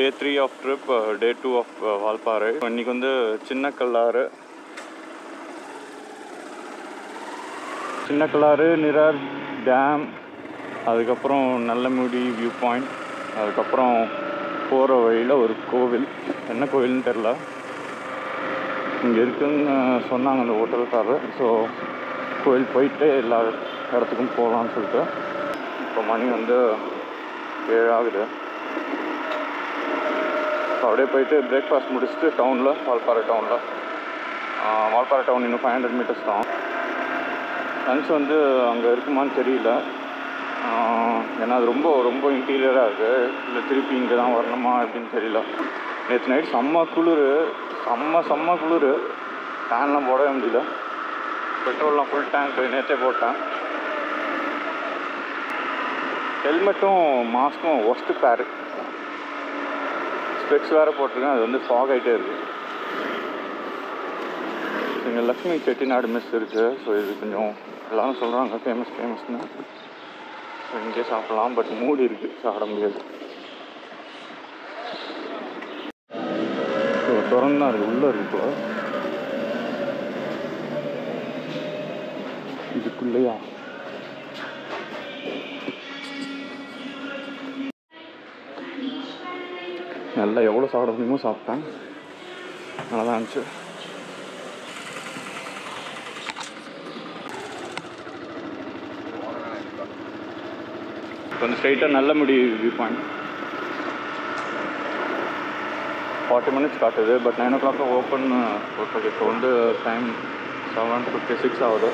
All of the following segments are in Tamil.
Day 3 of trip, Day 2 of Valparai. இன்னைக்கு வந்து Chinnakalar, Nirar Dam, அதுக்கப்புறம் Nallamudi வியூ பாயிண்ட், அதுக்கப்புறம் போகிற வழியில் ஒரு கோவில். என்ன கோவில்னு தெரில, இங்கே இருக்குன்னு சொன்னாங்க அந்த ஹோட்டல்காரர். ஸோ கோவில் போயிட்டு எல்லா இடத்துக்கும் போகலான்னு சொல்லிட்டு இப்போ மணி வந்து 7 ஆகுது. ஸோ அப்படியே போயிட்டு பிரேக்ஃபாஸ்ட் முடிச்சுட்டு டவுனில் வால்பாறை டவுன் இன்னும் 500 மீட்டர்ஸ் தான். லன்ச் வந்து அங்கே இருக்குமான்னு தெரியல, ஏன்னா அது ரொம்ப ரொம்ப இன்டீரியராக இருக்குது. இல்லை திருப்பி இங்கே தான் வரணுமா அப்படின்னு தெரியல. நேற்று நைட் செம்ம குளிர், செம்ம குளிர், ஃபேன்லாம் போடவே முடியல. பெட்ரோல்லாம் ஃபுல் டேங்க் நேற்றே போட்டேன். ஹெல்மெட்டும் மாஸ்க்கும் ஒஸ்ட்டு பேரு, ஸ்பெக்ஸ் வேறு போட்டிருக்கேன். அது வந்து ஃபாக் ஆகிட்டே இருக்குது. இங்கே லக்ஷ்மி செட்டிநாடு மெஸ் இருக்குது. ஸோ இது கொஞ்சம் எல்லோரும் சொல்கிறாங்க ஃபேமஸ்னு. ஸோ இங்கே சாப்பிட்லாம், பட் மூடி இருக்குது, சாப்பிட முடியாது. ஸோ திறந்து தான் இருக்குது, உள்ளே இருக்கு. இப்போ இதுக்குள்ளேயா நல்லா எவ்வளோ சாப்பிட முடியுமோ சாப்பிட்டேன், நல்லா தான் இருந்துச்சு. இப்போ வந்து ஸ்ட்ரைட்டாக Nallamudi வியூ பாயிண்ட். 40 minutes காட்டுது, பட் 9 o'clock ஓப்பன் போட்டிருக்கு. இப்போ வந்து டைம் 7:56 ஆகுது.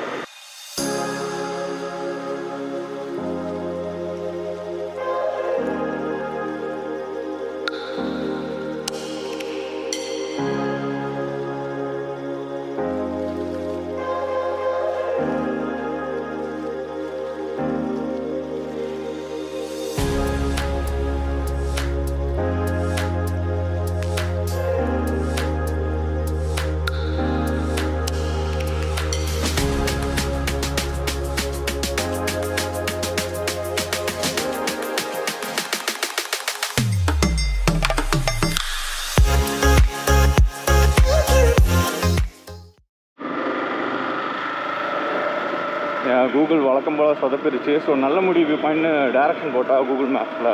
கூகுள் வழக்கம் போல் சொதப்பிருச்சு. ஸோ Nallamudi வியூ பாயிண்ட்னு டேரக்ஷன் போட்டால் கூகுள் மேப்ஸில்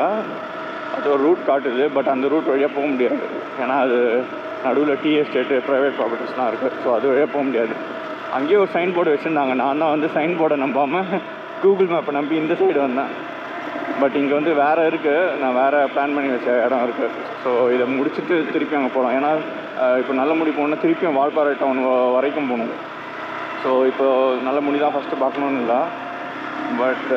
அது ஒரு ரூட் காட்டுது, பட் அந்த ரூட் வழியாக போக முடியாது. ஏன்னா அது நடுவில் டீ எஸ்டேட்டு, ப்ரைவேட் ப்ராப்பர்ட்டிஸ்லாம் இருக்குது. ஸோ அது வழியாக போக முடியாது. அங்கேயே ஒரு சைன் போர்டு வச்சுருந்தாங்க. நான் தான் வந்து சைன் போர்டை நம்பாமல் கூகுள் மேப்பை நம்பி இந்த சைடு வந்தேன். பட் இங்கே வந்து வேறு இருக்குது, நான் வேறு பிளான் பண்ணி வச்ச இடம் இருக்குது. ஸோ இதை முடிச்சுட்டு திருப்பி அங்கே போகலாம். ஏன்னா இப்போ Nallamudi போகணுன்னா திருப்பியும் வால்பாறை டவுன் வரைக்கும் போகணும். ஸோ இப்போ Nallamudi தான் ஃபஸ்ட்டு பார்க்கணுன்னு இல்லை, பட்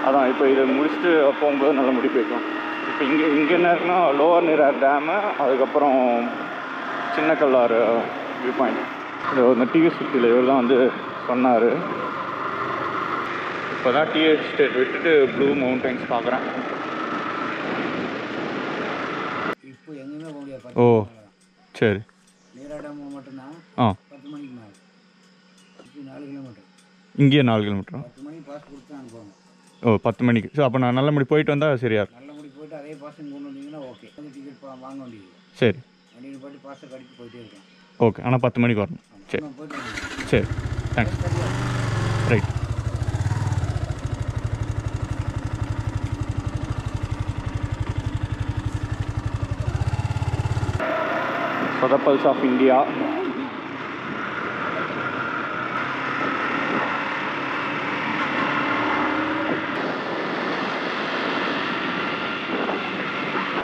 அதான் இப்போ இதை முடிச்சுட்டு போகும்போது Nallamudi போய்க்கலாம். இப்போ இங்கே என்ன இருக்குன்னா லோவர் நிரார் டேமு, அதுக்கப்புறம் Chinnakalar வியூ பாயிண்ட். இந்த டீ எஸ்டேட்டில் இவர் தான் வந்து சொன்னார். இப்போ தான் டீ எஸ்டேட் விட்டுட்டு ப்ளூ மவுண்டைன்ஸ் பார்க்குறேன். ஓ சரி. ஆ இங்கேயே 4 கிலோமீட்டரா? ஓ 10 மணிக்கு. ஸோ அப்போ நான் Nallamudi போயிட்டு வந்தால் சரியா இருக்கும். Nallamudi போயிட்டு அதே பாசம் கொண்டு வந்தீங்கன்னா ஓகே. டிக்கெட் வாங்க வேண்டியது. சரி. வண்டியில் போய்ட்டு பாசம் கடிச்சு போயிட்டே இருக்கேன். ஓகே, ஆனால் 10 மணிக்கு வரணும். சரி சரி, thanks. Right. sodhapals of India.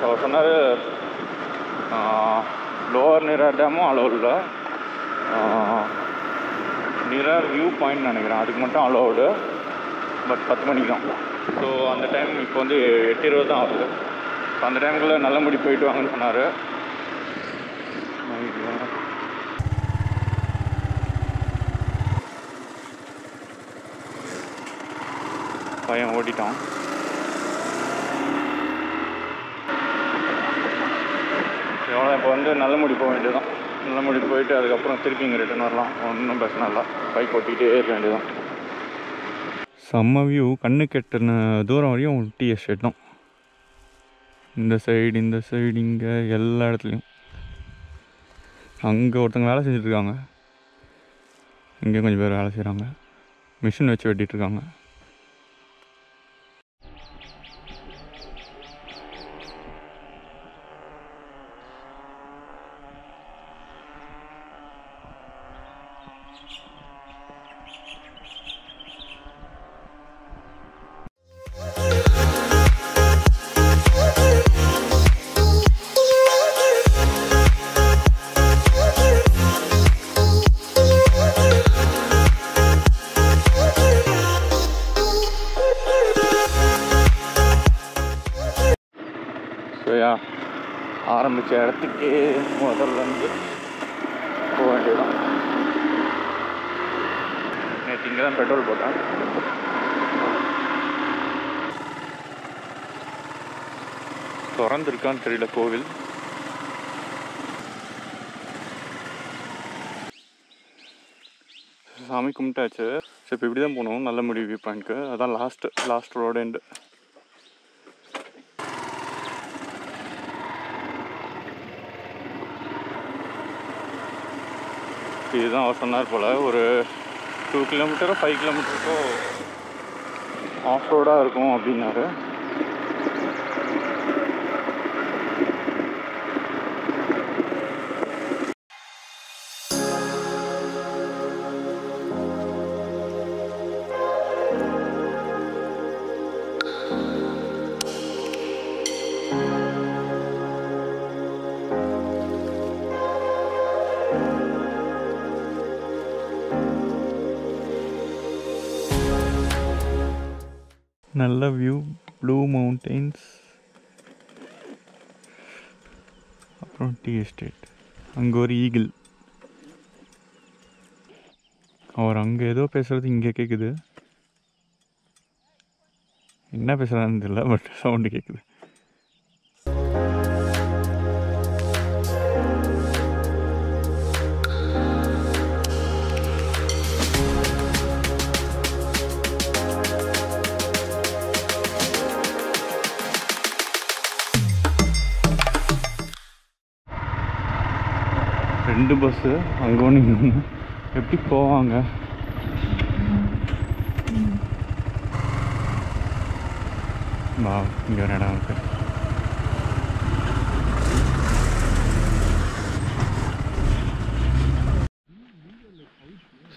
அவர் சொன்னார் லோவர் நிரார் டேமும் அலோவில், நிரார் வியூ பாயிண்ட் நினைக்கிறேன், அதுக்கு மட்டும் அலோவுடு, பட் 10 மணிக்கு தான். ஸோ அந்த டைம் இப்போ வந்து 8:20 தான் ஆகுது. ஸோ அந்த டைமுக்குள்ளே Nallamudi போயிட்டு வாங்கன்னு சொன்னார். பையன் ஓட்டிட்டான். எவ்வளோ இப்போ வந்து Nallamudi போக வேண்டியதுதான். Nallamudi போயிட்டு அதுக்கப்புறம் திருப்பி இங்கே ரிட்டர்ன் வரலாம், ஒன்றும் பிரச்சனை இல்லை. பைக் ஓட்டிகிட்டே இருக்க வேண்டியதுதான். செம்ம வியூ, கண்ணு கெட்டின தூரம் வரையும் டீ எஸ்டேட் தான். இந்த சைடு இங்கே எல்லா இடத்துலையும். அங்கே ஒருத்தங்க வேலை செஞ்சிட்ருக்காங்க, இங்கே கொஞ்சம் பேர் வேலை செய்கிறாங்க, மிஷின் வச்சு வெட்டிகிட்ருக்காங்க. ஆரம்பித்த இடத்துக்கே முதல்ல வந்து போக வேண்டியதான். நேற்று இங்கே தான் பெட்ரோல் போட்டேன். திறந்துருக்கான்னு தெரியல கோவில். சாமி கும்பிட்டாச்சு. ஸோ இப்போ இப்படி தான் போகணும் நல்லமுடி வியூ பாயிண்ட்க்கு. அதான் லாஸ்ட் ரோடு எண்டு. இதுதான் அவர் சொன்னார் போல், ஒரு 2 கிலோமீட்டரோ 5 கிலோமீட்டருக்கோ ஆஃப் ரோடாக இருக்கும் அப்படின்னாரு. நல்ல வியூ, ப்ளூ மவுண்டெயின்ஸ், அப்புறம் டீ எஸ்டேட். அங்கே ஒரு ஈகிள். அவர் அங்கே ஏதோ பேசுகிறது இங்கே கேட்குது. என்ன பேசுகிறான்னு தெரியல, பட் சவுண்டு கேட்குது. ரெண்டு பஸ்ஸு அங்கே ஒன்று, எப்படி போவாங்க? வா, இங்கே ஒரு இடம் இருக்கு.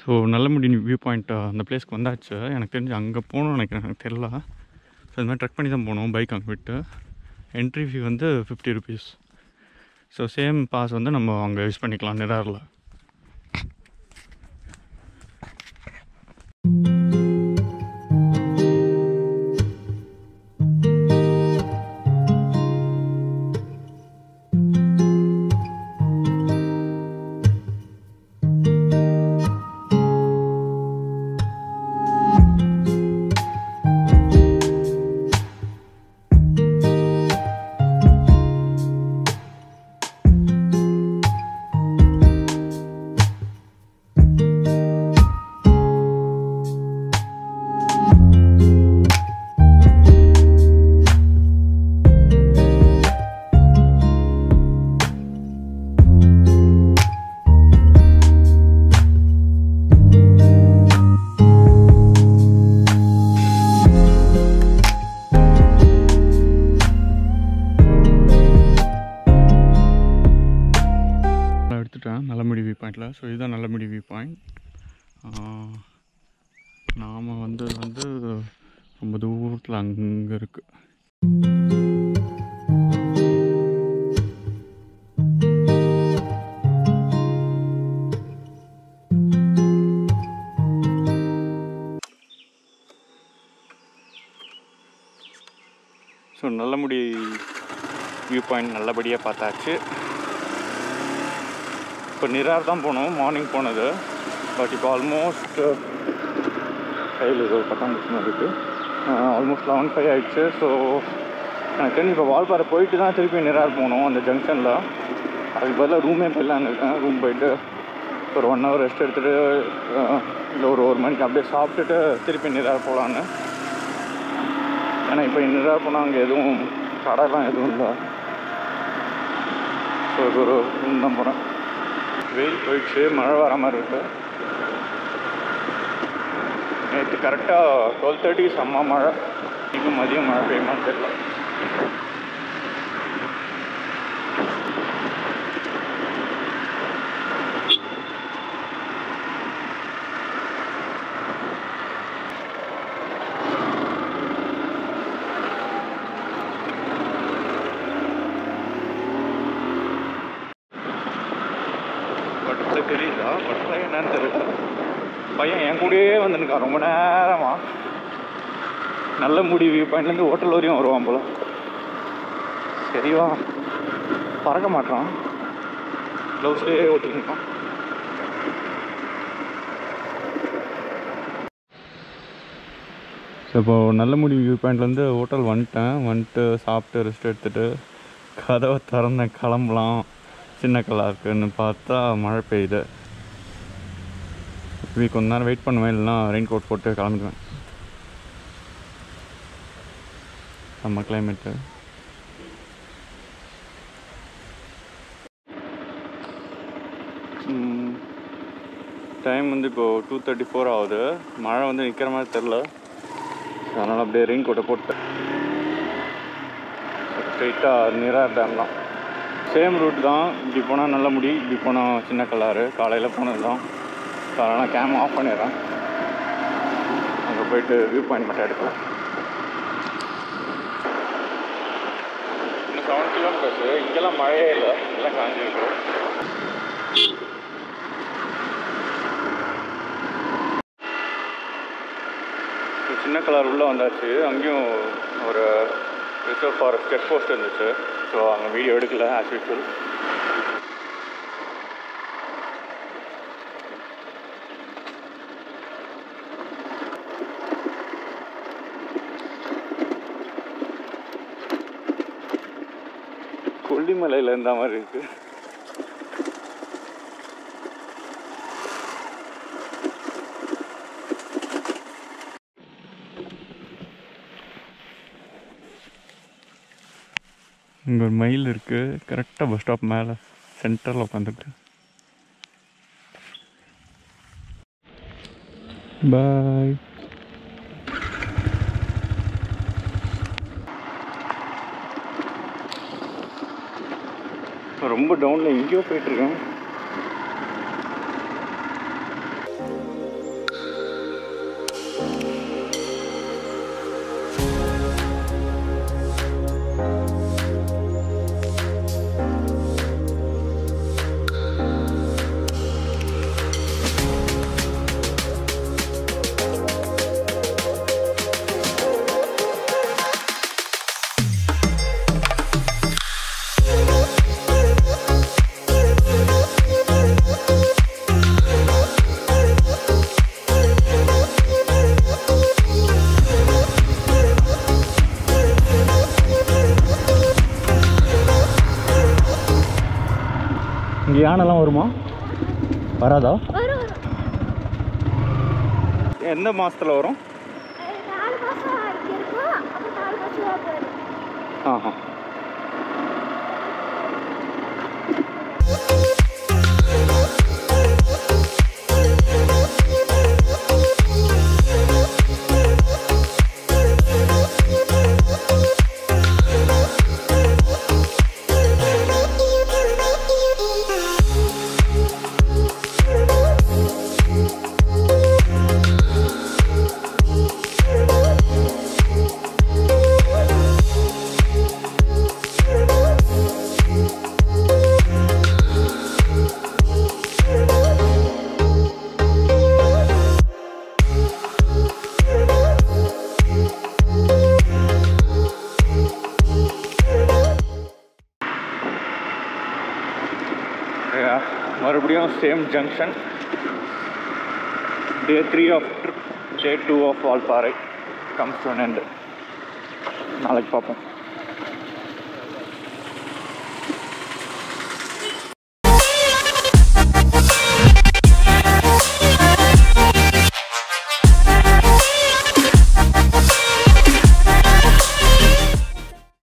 ஸோ நல்லமுடி வியூ பாயிண்ட் அந்த பிளேஸ்க்கு வந்தாச்சு. எனக்கு தெரிஞ்சு அங்கே போகணும்னு நினைக்கிறேன், எனக்கு தெரியல. ஸோ இது மாதிரி ட்ரெக் பண்ணி தான் போகணும். பைக் அங்கே விட்டு என்ட்ரி ஃபீ வந்து 50 rupees. ஸோ சேம் பாஸ் வந்து நம்ம அங்கே யூஸ் பண்ணிக்கலாம் நிராரில். நல்லமுடி வியூ பாயிண்டில். ஸோ இதுதான் நல்லமுடி வியூ பாயிண்ட். நாம் வந்து ரொம்ப தூரத்தில் அங்கே இருக்குது. ஸோ நல்லமுடி வியூ பாயிண்ட் நல்லபடியாக பார்த்தாச்சு. இப்போ நிரார் தான் போனோம், மார்னிங் போனது. பட் இப்போ ஆல்மோஸ்ட் கையில் இது ஒரு 10 நிமிஷம் இருக்குது. ஆல்மோஸ்ட் 11:05 ஆகிடுச்சு. ஸோ எனக்கு தெரிஞ்சு இப்போ வால்பாறை போயிட்டு தான் திருப்பி நிரார் போகணும் அந்த ஜங்ஷனில். அதுக்கு பதிலாக ரூமே போயிடலான்னு இருக்கேன். ரூம் போயிட்டு ஒரு 1 hour ரெஸ்ட் எடுத்துகிட்டு இல்லை ஒரு 1 மணிக்கு அப்படியே சாப்பிட்டுட்டு திருப்பி நிரார் போகலான்னு. ஏன்னா இப்போ நிரார் போனால் அங்கே எதுவும் கடைலாம் எதுவும் இல்லை. ஸோ இது ஒரு தான் போகிறேன். வெயில் போயிடுச்சு, மழை வர மாதிரி இருக்கு. நேற்று கரெக்டாக 12:30 செம்ம மழை. இன்றைக்கி மதியம் மழை பெய்யுமான்னு தெரியல. பட்டர்ஃப்ளை தெரியுதா? பட்டர்ஃப்ளை என்னன்னு தெரியல. பையன் என் கூடயே வந்துருக்கான் ரொம்ப நேரமாக. நல்லமுடி வியூ பாயிண்ட்லேருந்து ஹோட்டல் வரையும் வருவான் போல. சரிவா பறக்க மாட்டான், க்ளவுஸ்லேயே ஓட்டிருக்கான். ஸோ இப்போது நல்லமுடி வியூ பாயிண்ட்லேருந்து ஹோட்டல் வந்துட்டு சாப்பிட்டு ரெஸ்ட் எடுத்துகிட்டு கதவை திறந்தேன், கிளம்பலாம் சின்னக்கலாருக்குன்னு பார்த்தா மழை பெய்யுது. இப்படி கொஞ்ச நேரம் வெயிட் பண்ணுவேன், இல்லைனா ரெயின் கோட் போட்டு கிளம்பிடுவேன். நம்ம கிளைமேட்டு டைம் வந்து இப்போது 2:34 ஆகுது. மழை வந்து நிற்கிற மாதிரி தெரில, அதனால் அப்படியே ரெயின் கோட்டை போட்டேன். ஸ்ட்ரெயிட்டாக நிரார் டேம் தான். சேம் ரூட் தான். இப்படி போனால் நல்லமுடி, இப்படி போனால் சின்னக்கலாறு. காலையில் போனது தான். ஸோ அதனால் கேம் ஆஃப் பண்ணிடுறேன். அங்கே போய்ட்டு வியூ பாயிண்ட் மட்டும் எடுக்கலாம். இன்னும் 7 கிலோமீட்டர்ஸு. இங்கெல்லாம் மழையே இல்லை, எல்லாம் காஞ்சிருக்கு. சின்னக்கலாறு உள்ளே வந்தாச்சு. அங்கேயும் ஒரு ரிசர்வ் ஃபாரஸ்ட் செக்போஸ்ட் இருந்துச்சு. ஸோ அங்கே வீடியோ எடுக்கல ஆஸ் யூஸ்வல். கொல்லிமலையில் இருந்த மாதிரி இருக்கு. இங்கே ஒரு மயில் இருக்குது, கரெக்டாக பஸ் ஸ்டாப் மேலே சென்டரில் உட்காந்துருக்கு. பாய். ரொம்ப டவுனில் எங்கேயோ போயிட்டுருக்கேன். இங்கே யானைலாம் வருமா? வராதா? எந்த மாதத்தில் வரும்? ஆஹா. மறுபடியும் same junction. Day 3 of trip, Day 2 of Valparai comes to an end. நாளைக்கு பார்ப்போம்.